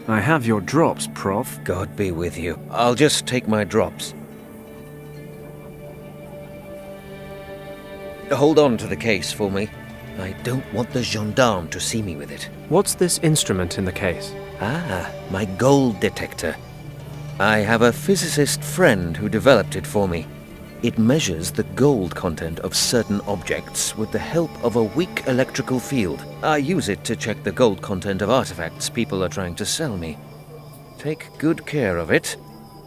I have your drops, Prof. God be with you. I'll just take my drops. Hold on to the case for me. I don't want the gendarme to see me with it. What's this instrument in the case? Ah, my gold detector. I have a physicist friend who developed it for me. It measures the gold content of certain objects with the help of a weak electrical field. I use it to check the gold content of artifacts people are trying to sell me. Take good care of it.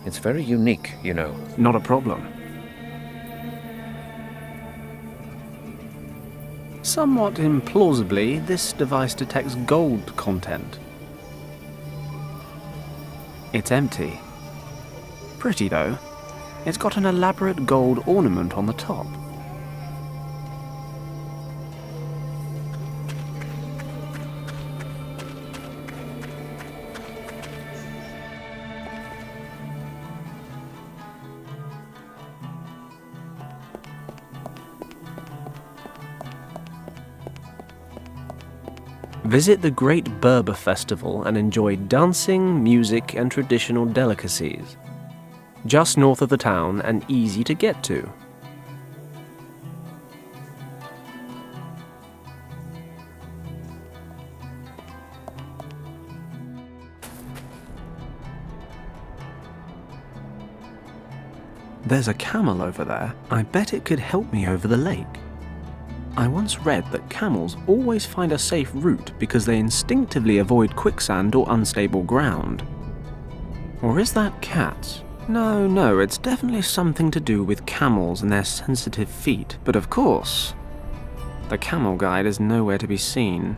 It's very unique, you know. Not a problem. Somewhat implausibly, this device detects gold content. It's empty. Pretty, though. It's got an elaborate gold ornament on the top. Visit the Great Berber Festival and enjoy dancing, music, and traditional delicacies. Just north of the town and easy to get to. There's a camel over there. I bet it could help me over the lake. I once read that camels always find a safe route because they instinctively avoid quicksand or unstable ground. Or is that cats? No, it's definitely something to do with camels and their sensitive feet. But of course, the camel guide is nowhere to be seen.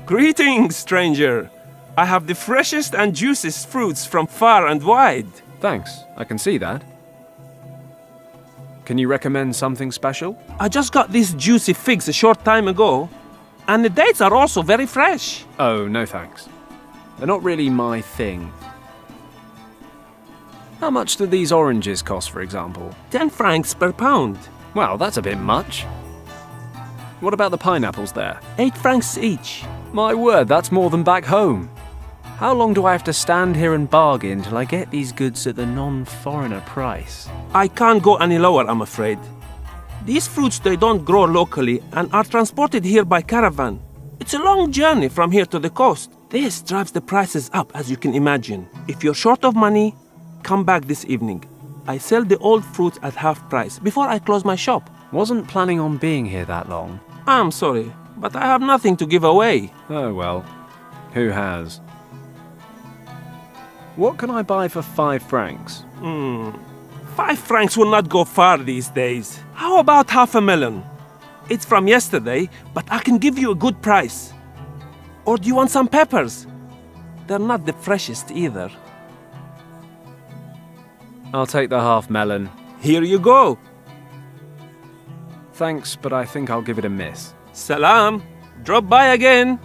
Greetings, stranger! I have the freshest and juiciest fruits from far and wide. Thanks, I can see that. Can you recommend something special? I just got these juicy figs a short time ago, and the dates are also very fresh. Oh, no thanks. They're not really my thing. How much do these oranges cost, for example? 10 francs per pound. Well, that's a bit much. What about the pineapples there? 8 francs each. My word, that's more than back home. How long do I have to stand here and bargain till I get these goods at the non-foreigner price? I can't go any lower, I'm afraid. These fruits, they don't grow locally and are transported here by caravan. It's a long journey from here to the coast. This drives the prices up, as you can imagine. If you're short of money, come back this evening. I sell the old fruits at half price before I close my shop. Wasn't planning on being here that long. I'm sorry, but I have nothing to give away. Oh well, who has? What can I buy for 5 francs? 5 francs will not go far these days. How about half a melon? It's from yesterday, but I can give you a good price. Or do you want some peppers? They're not the freshest either. I'll take the half melon. Here you go. Thanks, but I think I'll give it a miss. Salam. Drop by again.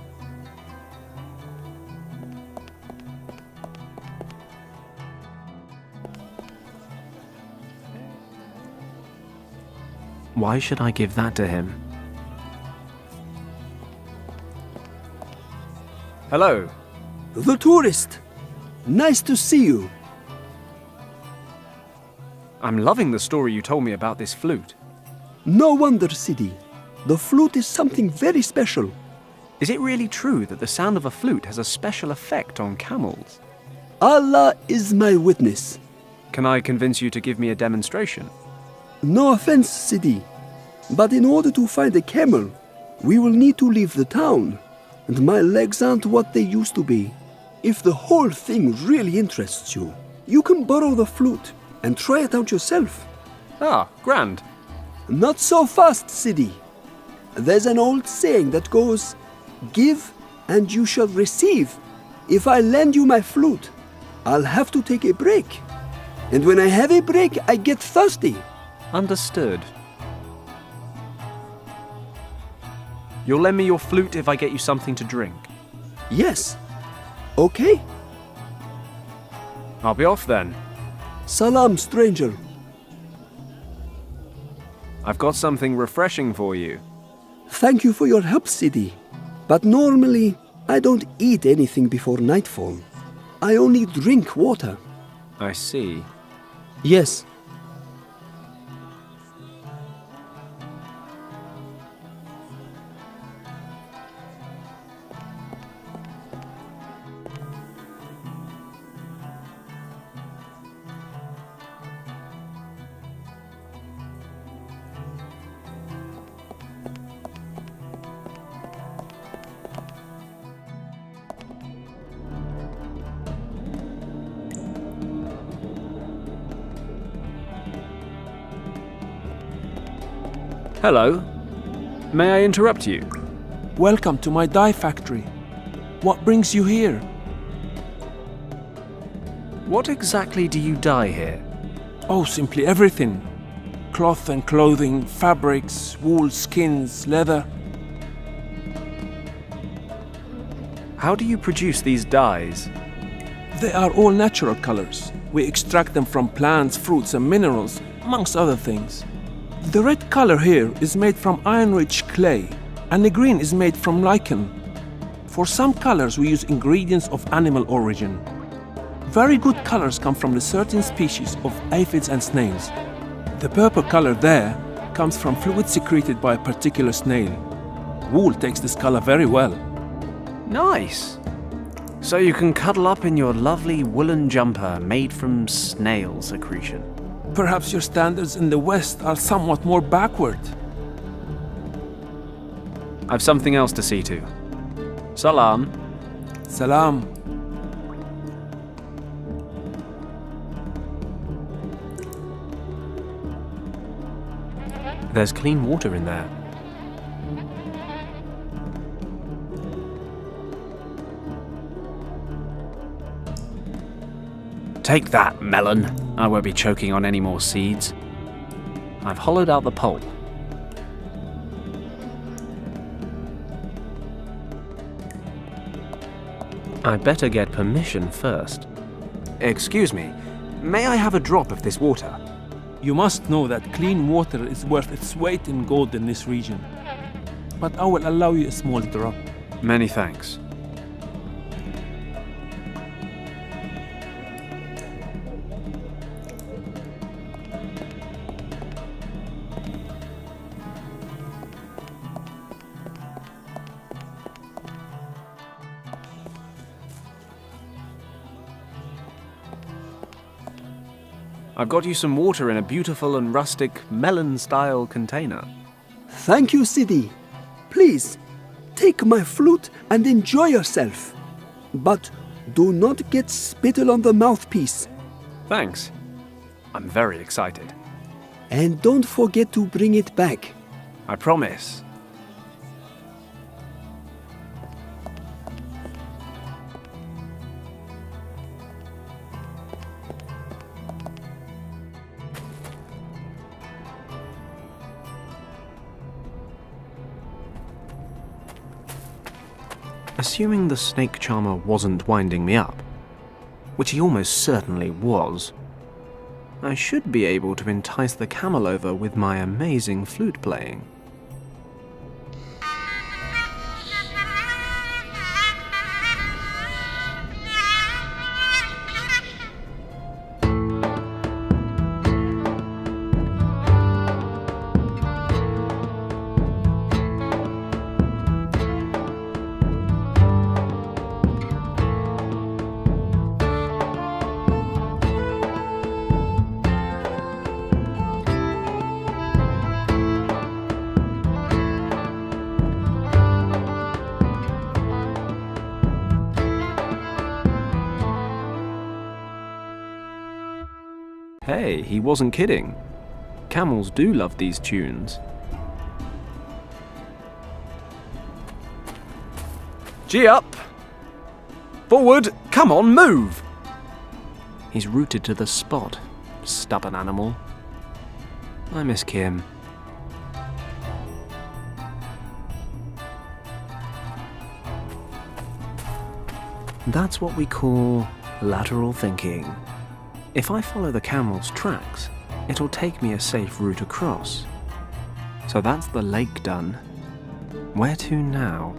Why should I give that to him? Hello. The tourist. Nice to see you. I'm loving the story you told me about this flute. No wonder, Sidi. The flute is something very special. Is it really true that the sound of a flute has a special effect on camels? Allah is my witness. Can I convince you to give me a demonstration? No offense, Sidi, but in order to find a camel, we will need to leave the town, and my legs aren't what they used to be. If the whole thing really interests you, you can borrow the flute and try it out yourself. Ah, grand. Not so fast, Sidi. There's an old saying that goes, "Give and you shall receive." If I lend you my flute, I'll have to take a break. And when I have a break, I get thirsty. Understood. You'll lend me your flute if I get you something to drink. Yes. Okay. I'll be off then. Salam, stranger. I've got something refreshing for you. Thank you for your help, Sidi. But normally, I don't eat anything before nightfall. I only drink water. I see. Yes. Hello. May I interrupt you? Welcome to my dye factory. What brings you here? What exactly do you dye here? Oh, simply everything. Cloth and clothing, fabrics, wool, skins, leather. How do you produce these dyes? They are all natural colors. We extract them from plants, fruits and minerals, amongst other things. The red color here is made from iron-rich clay, and the green is made from lichen. For some colors we use ingredients of animal origin. Very good colors come from the certain species of aphids and snails. The purple color there comes from fluid secreted by a particular snail. Wool takes this color very well. Nice! So you can cuddle up in your lovely woolen jumper made from snail secretion. Perhaps your standards in the West are somewhat more backward. I've something else to see to. Salam. Salam. There's clean water in there. Take that, melon. I won't be choking on any more seeds. I've hollowed out the pulp. I better get permission first. Excuse me, may I have a drop of this water? You must know that clean water is worth its weight in gold in this region. But I will allow you a small drop. Many thanks. I've got you some water in a beautiful and rustic melon-style container. Thank you, Sidi. Please, take my flute and enjoy yourself. But do not get spittle on the mouthpiece. Thanks. I'm very excited. And don't forget to bring it back. I promise. Assuming the snake charmer wasn't winding me up, which he almost certainly was, I should be able to entice the camel over with my amazing flute playing. Hey, he wasn't kidding. Camels do love these tunes. Gee up! Forward! Come on, move! He's rooted to the spot, stubborn animal. I miss Kim. That's what we call lateral thinking. If I follow the camel's tracks, it'll take me a safe route across. So that's the lake done. Where to now?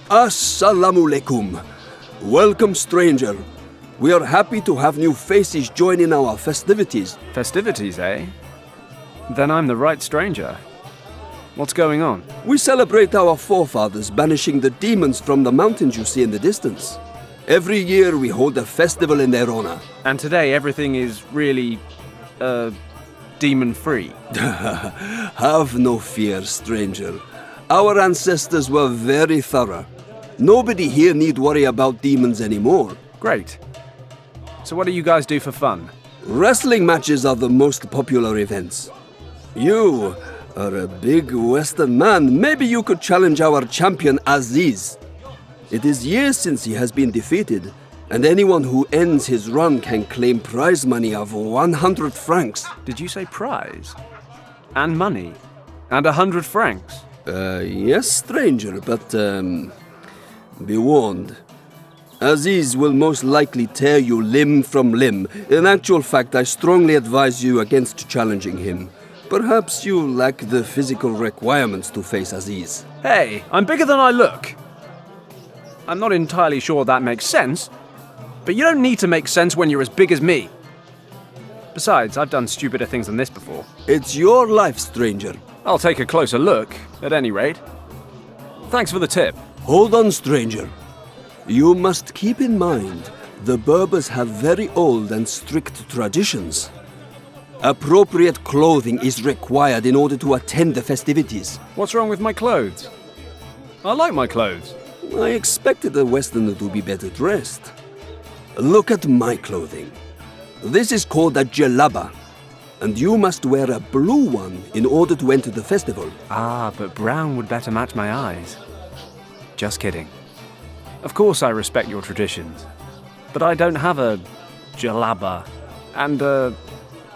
Assalamu alaikum. Welcome, stranger. We are happy to have new faces join in our festivities. Festivities, eh? Then I'm the right stranger. What's going on? We celebrate our forefathers banishing the demons from the mountains you see in the distance. Every year we hold a festival in their honor. And today everything is really, demon-free. Have no fear, stranger. Our ancestors were very thorough. Nobody here need worry about demons anymore. Great. So what do you guys do for fun? Wrestling matches are the most popular events. You are a big Western man. Maybe you could challenge our champion Aziz. It is years since he has been defeated, and anyone who ends his run can claim prize money of 100 francs. Did you say prize? And money? And 100 francs? Yes, stranger, but, be warned. Aziz will most likely tear you limb from limb. In actual fact, I strongly advise you against challenging him. Perhaps you lack the physical requirements to face Aziz. Hey, I'm bigger than I look. I'm not entirely sure that makes sense, but you don't need to make sense when you're as big as me. Besides, I've done stupider things than this before. It's your life, stranger. I'll take a closer look, at any rate. Thanks for the tip. Hold on, stranger. You must keep in mind, the Berbers have very old and strict traditions. Appropriate clothing is required in order to attend the festivities. What's wrong with my clothes? I like my clothes. I expected a Westerner to be better dressed. Look at my clothing. This is called a djellaba, and you must wear a blue one in order to enter the festival. Ah, but brown would better match my eyes. Just kidding. Of course I respect your traditions, but I don't have a djellaba, and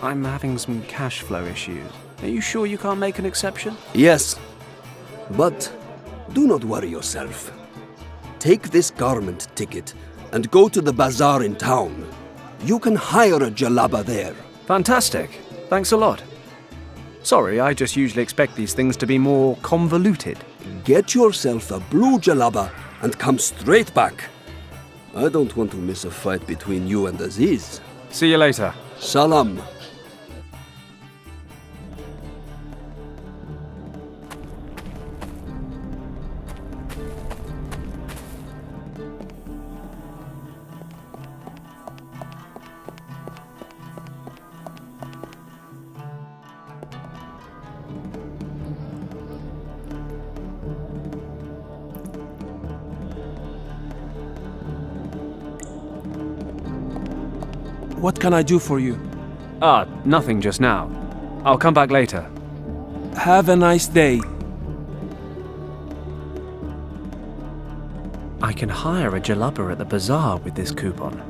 I'm having some cash flow issues. Are you sure you can't make an exception? Yes, but do not worry yourself. Take this garment ticket and go to the bazaar in town. You can hire a djellaba there. Fantastic. Thanks a lot. Sorry, I just usually expect these things to be more convoluted. Get yourself a blue djellaba and come straight back. I don't want to miss a fight between you and Aziz. See you later. Salam. What can I do for you? Nothing just now. I'll come back later. Have a nice day. I can hire a djellaba at the bazaar with this coupon.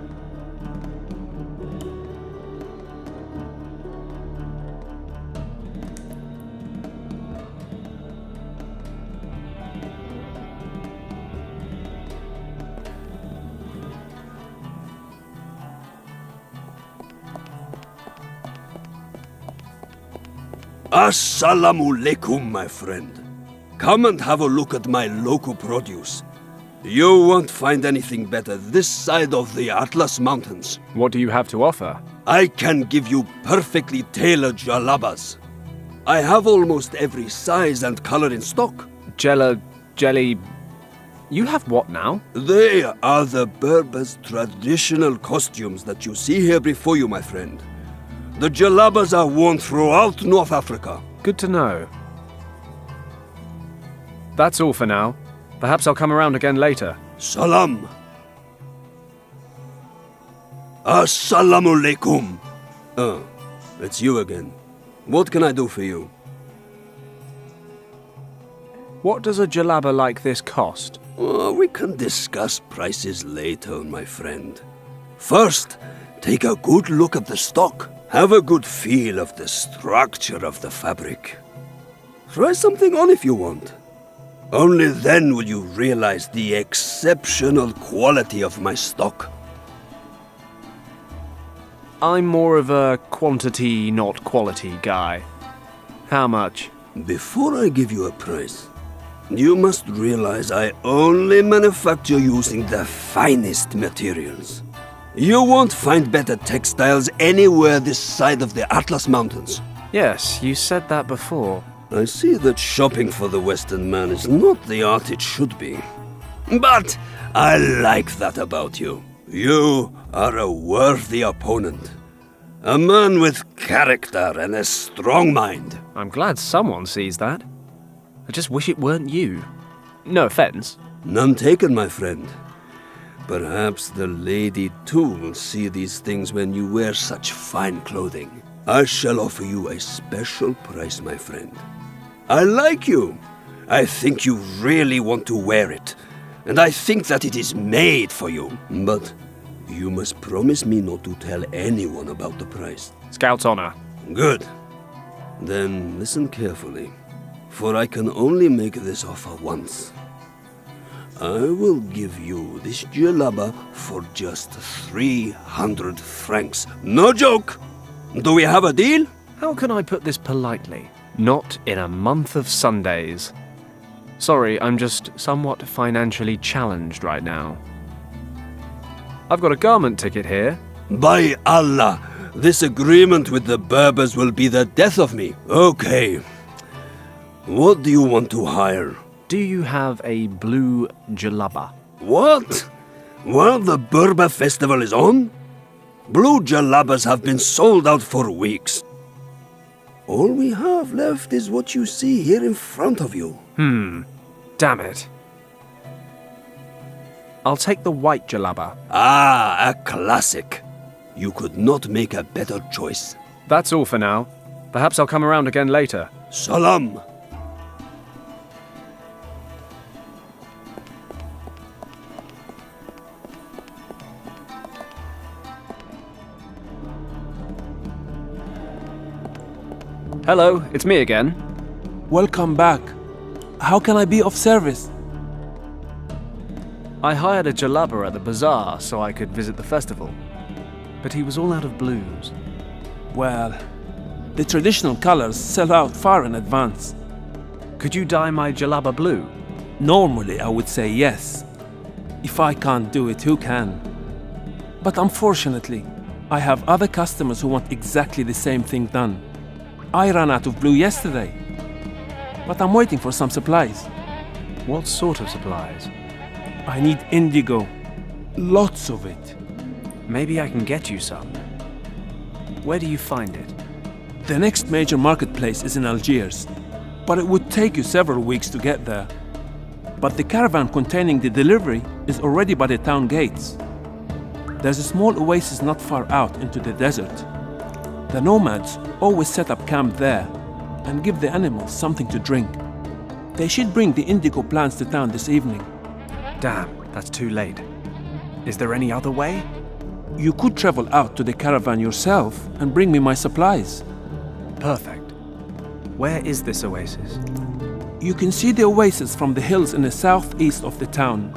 Assalamu alaikum, my friend. Come and have a look at my local produce. You won't find anything better this side of the Atlas Mountains. What do you have to offer? I can give you perfectly tailored djellabas. I have almost every size and color in stock. Jelly... You have what now? They are the Berbers' traditional costumes that you see here before you, my friend. The djellabas are worn throughout North Africa. Good to know. That's all for now. Perhaps I'll come around again later. Salam. Assalamu alaikum. It's you again. What can I do for you? What does a djellaba like this cost? We can discuss prices later, my friend. First, take a good look at the stock. Have a good feel of the structure of the fabric. Try something on if you want. Only then will you realize the exceptional quality of my stock. I'm more of a quantity, not quality guy. How much? Before I give you a price, you must realize I only manufacture using the finest materials. You won't find better textiles anywhere this side of the Atlas Mountains. Yes, you said that before. I see that shopping for the Western man is not the art it should be. But I like that about you. You are a worthy opponent. A man with character and a strong mind. I'm glad someone sees that. I just wish it weren't you. No offense. None taken, my friend. Perhaps the lady too will see these things when you wear such fine clothing. I shall offer you a special price, my friend. I like you. I think you really want to wear it. And I think that it is made for you. But you must promise me not to tell anyone about the price. Scout's honor. Good. Then listen carefully, for I can only make this offer once. I will give you this djellaba for just 300 francs. No joke! Do we have a deal? How can I put this politely? Not in a month of Sundays. Sorry, I'm just somewhat financially challenged right now. I've got a garment ticket here. By Allah, this agreement with the Berbers will be the death of me. Okay. What do you want to hire? Do you have a blue djellaba? What? While the Berber festival is on? Blue djellabas have been sold out for weeks. All we have left is what you see here in front of you. Damn it. I'll take the white djellaba. Ah, a classic. You could not make a better choice. That's all for now. Perhaps I'll come around again later. Salam. Hello, it's me again. Welcome back. How can I be of service? I hired a djellaba at the bazaar so I could visit the festival. But he was all out of blues. Well, the traditional colors sell out far in advance. Could you dye my djellaba blue? Normally, I would say yes. If I can't do it, who can? But unfortunately, I have other customers who want exactly the same thing done. I ran out of blue yesterday, but I'm waiting for some supplies. What sort of supplies? I need indigo. Lots of it. Maybe I can get you some. Where do you find it? The next major marketplace is in Algiers, but it would take you several weeks to get there. But the caravan containing the delivery is already by the town gates. There's a small oasis not far out into the desert. The nomads always set up camp there and give the animals something to drink. They should bring the indigo plants to town this evening. Damn, that's too late. Is there any other way? You could travel out to the caravan yourself and bring me my supplies. Perfect. Where is this oasis? You can see the oasis from the hills in the southeast of the town.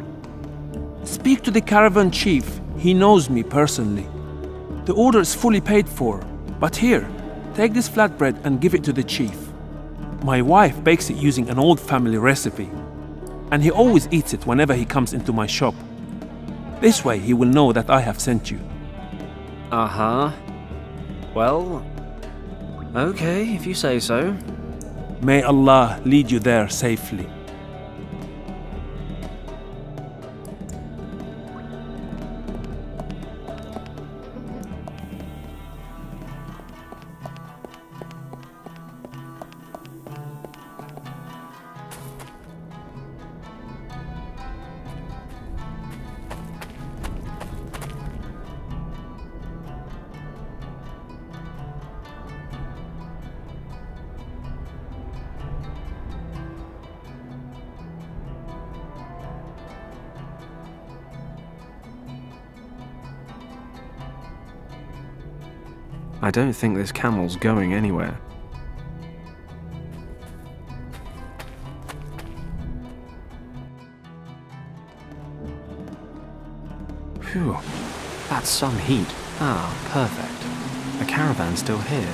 Speak to the caravan chief. He knows me personally. The order is fully paid for, but here, take this flatbread and give it to the chief. My wife bakes it using an old family recipe, and he always eats it whenever he comes into my shop. This way he will know that I have sent you. Uh-huh. Well, okay, if you say so. May Allah lead you there safely. I don't think this camel's going anywhere. Phew, that's some heat. Ah, perfect. The caravan's still here.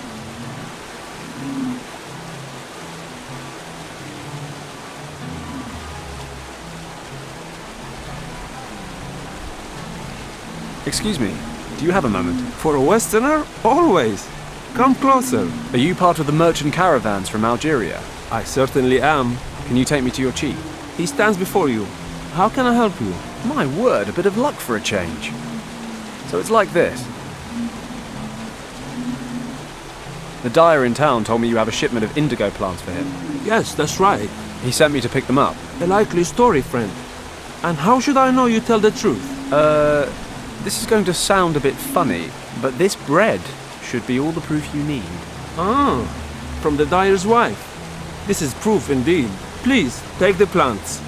Excuse me, do you have a moment? For a Westerner, always. Come closer. Are you part of the merchant caravans from Algeria? I certainly am. Can you take me to your chief? He stands before you. How can I help you? My word, a bit of luck for a change. So it's like this. The dyer in town told me you have a shipment of indigo plants for him. Yes, that's right. He sent me to pick them up. A likely story, friend. And how should I know you tell the truth? This is going to sound a bit funny, but this bread should be all the proof you need. Ah, from the dyer's wife. This is proof indeed. Please, take the plants.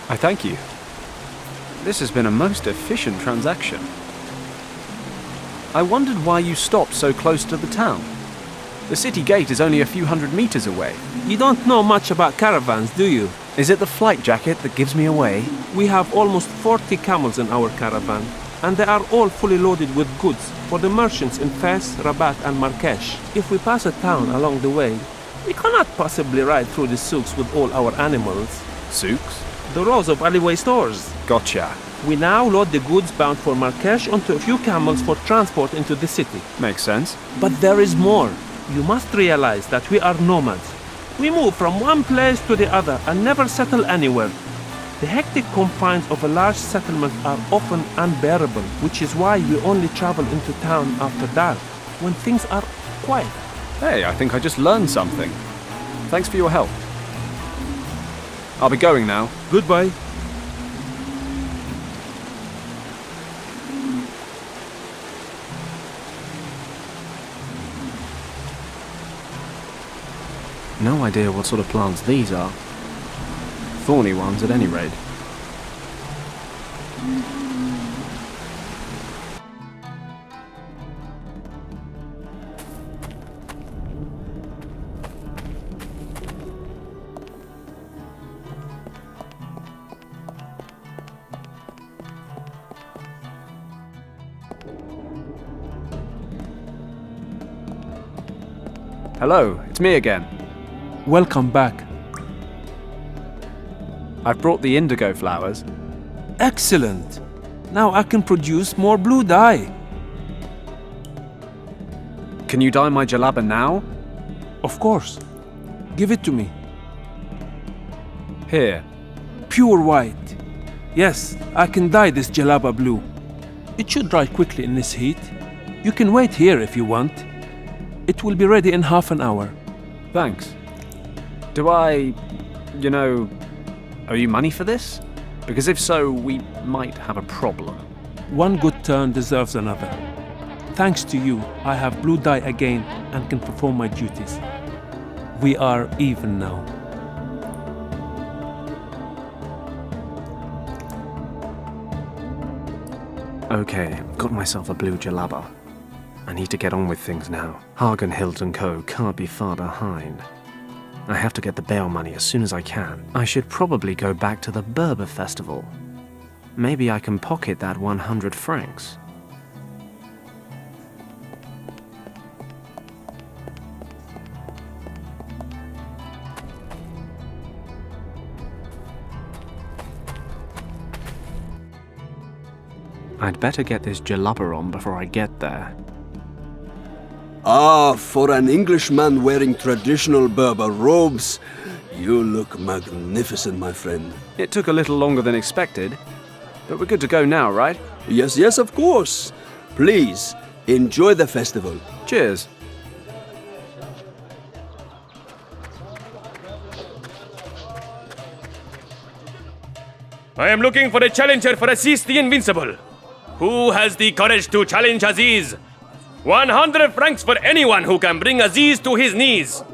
I thank you. This has been a most efficient transaction. I wondered why you stopped so close to the town. The city gate is only a few hundred meters away. You don't know much about caravans, do you? Is it the flight jacket that gives me away? We have almost 40 camels in our caravan, and they are all fully loaded with goods for the merchants in Fez, Rabat and Marrakesh. If we pass a town along the way, we cannot possibly ride through the souks with all our animals. Souks? The rows of alleyway stores. Gotcha. We now load the goods bound for Marrakesh onto a few camels for transport into the city. Makes sense. But there is more. You must realize that we are nomads. We move from one place to the other and never settle anywhere. The hectic confines of a large settlement are often unbearable, which is why we only travel into town after dark, when things are quiet. Hey, I think I just learned something. Thanks for your help. I'll be going now. Goodbye. No idea what sort of plants these are. Thorny ones at any rate. Hello, it's me again. Welcome back. I've brought the indigo flowers. Excellent. Now I can produce more blue dye. Can you dye my djellaba now? Of course. Give it to me. Here. Pure white. Yes, I can dye this djellaba blue. It should dry quickly in this heat. You can wait here if you want. It will be ready in half an hour. Thanks. Do I, owe you money for this? Because if so, we might have a problem. One good turn deserves another. Thanks to you, I have blue dye again and can perform my duties. We are even now. Okay, got myself a blue djellaba. I need to get on with things now. Hagen, Hilt & Co. can't be far behind. I have to get the bail money as soon as I can. I should probably go back to the Berber festival. Maybe I can pocket that 100 francs. I'd better get this djellaba on before I get there. Ah, for an Englishman wearing traditional Berber robes, you look magnificent, my friend. It took a little longer than expected, but we're good to go now, right? Yes, yes, of course. Please, enjoy the festival. Cheers. I am looking for a challenger for Aziz the Invincible. Who has the courage to challenge Aziz? 100 francs for anyone who can bring Aziz to his knees.